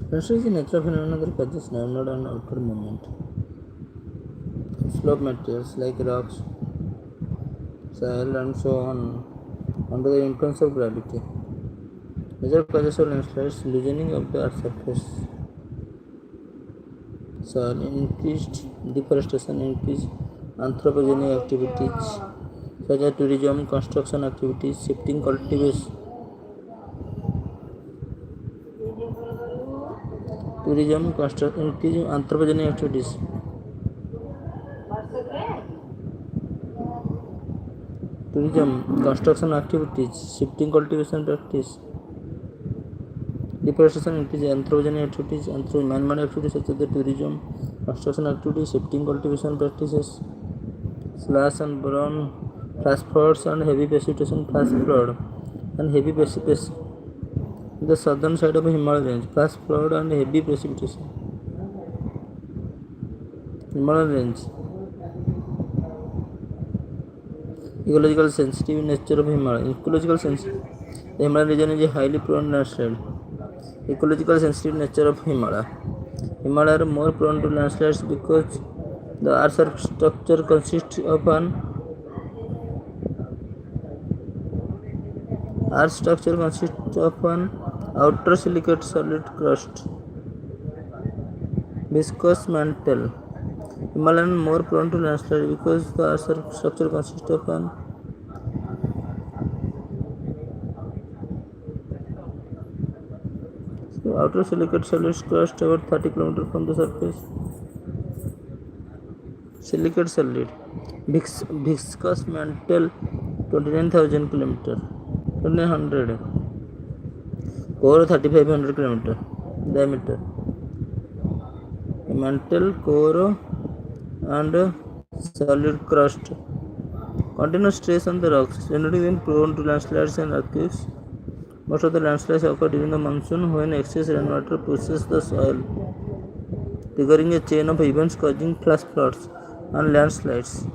Pressure is a natural phenomenon that causes downward and outward movement. Slope materials like rocks, soil, and so on under the influence of gravity. Major causes of landslides: loosening of the earth's surface, soil, increased deforestation, increased anthropogenic activities such as tourism, construction activities, shifting cultivation, increasing anthropogenic activities, tourism, construction activities, shifting cultivation practice, deforestation, increasing anthropogenic activities, man-made activities such as the tourism, construction activities, shifting cultivation practices, slash and burn, flash floods and heavy precipitation, flash flood and heavy precipitation. The southern side of the Himalaya range, flash flood and heavy precipitation. Himalayan range. Ecological sensitive nature of Himalaya. Ecological sensitive. The Himalayan region is a highly prone landslide. Ecological sensitive nature of Himalaya. Himalaya are more prone to landslides because the earth's structure consists of an outer silicate solid crust, viscous mantle. Himalayan are more prone to landslide because the earth's structure consists of an outer silicate solid crust about 30 km from the surface. Silicate solid. Viscous mantle 29,000 km. 2900. Core 3500 km diameter. Mantle, core and solid crust. Continuous stress on the rocks, rendering them prone to landslides and earthquakes. Most of the landslides occur during the monsoon when excess rainwater pushes the soil, triggering a chain of events causing flash floods and landslides.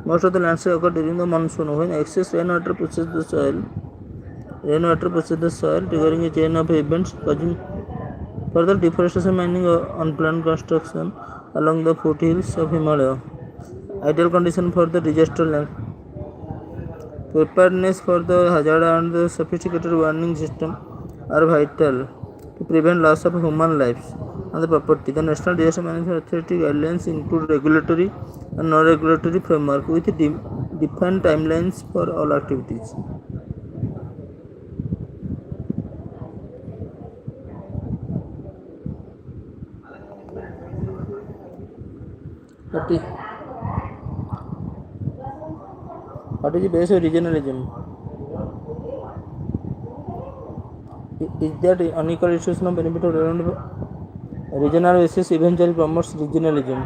Most of the landslides occur during the monsoon when excess rainwater pushes the soil, triggering a chain of events causing further deforestation, mining, unplanned construction along the foothills of Himalaya. Ideal condition for the disaster land. Preparedness for the hazard and the sophisticated warning system are vital to prevent loss of human lives and the property. The National Disaster Management Authority guidelines include regulatory and non-regulatory framework with defined timelines for all activities. What is the base of regionalism? Is that unequal distribution of benefit of regional basis eventually promotes regionalism?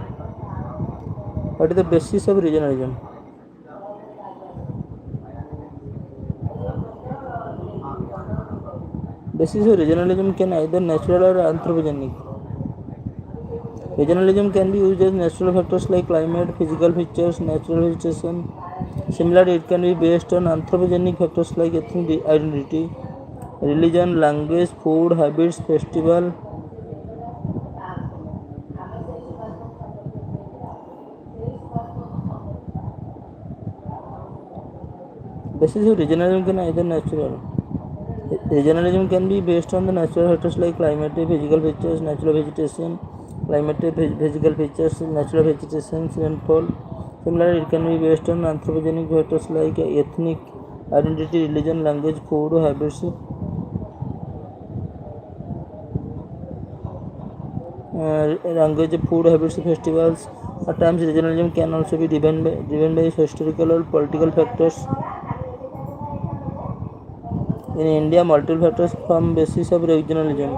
What is the basis of regionalism? Basis of regionalism can either natural or anthropogenic. Regionalism can be used as natural factors like climate, physical features, natural vegetation. Similarly, it can be based on anthropogenic factors like ethnic identity, religion, language, food, habits, festival. Basis of regionalism can either natural. Regionalism can be based on the natural factors like climate, physical features, natural vegetation, physical features, natural vegetation, rainfall. Similarly, it can be based on anthropogenic factors like ethnic identity, religion, language, food, habits. Language, food, habits, festivals. At times, regionalism can also be driven by historical or political factors. In India, multiple factors form basis of regionalism.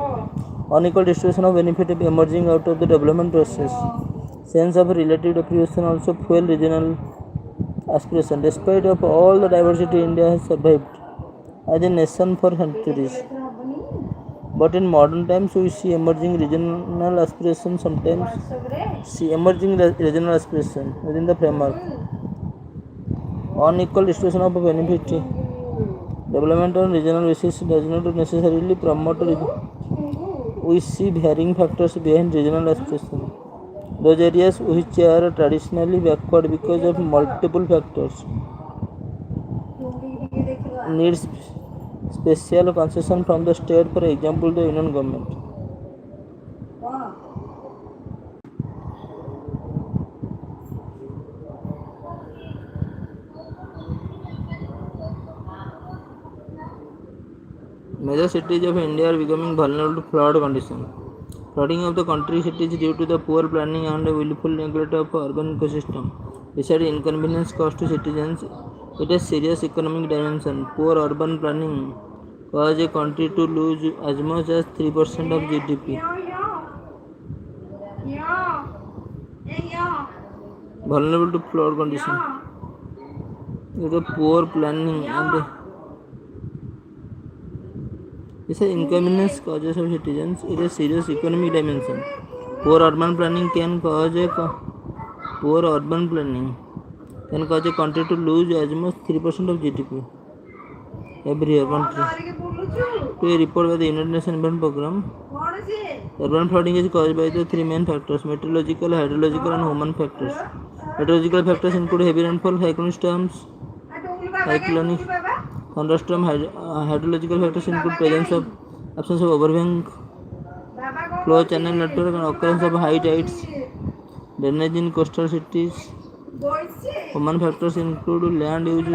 Unequal distribution of benefit emerging out of the development process. Sense of relative deprivation also fuel regional aspiration. Despite of all the diversity, India has survived as a nation for centuries. But in modern times, we see emerging regional aspiration. Sometimes see emerging regional aspiration within the framework. Unequal distribution of benefit development on regional basis does not necessarily promote. We see varying factors behind regional aspiration. Those areas which are traditionally backward because of multiple factors needs special concession from the state, for example, the union government. Major cities of India are becoming vulnerable to flood conditions. Flooding of the country cities due to the poor planning and willful neglect of urban ecosystem. Besides inconvenience cost to citizens, it has serious economic dimension. Poor urban planning cause a country to lose as much as 3% of GDP. Vulnerable to flood conditions. With the poor planning and this is inconvenience causes of citizens. It is serious economic dimension. Poor urban planning can cause a country to lose as much 3% of GDP every year. Country. To a report by the United Nations Environment Programme, urban flooding is caused by the three main factors: meteorological, hydrological, and human factors. Meteorological factors include heavy rainfall, cyclonic thunderstorm. Hydrological factors include absence of overwhelming flow channel network and occurrence of high tides, drainage in coastal cities. Human factors include land use,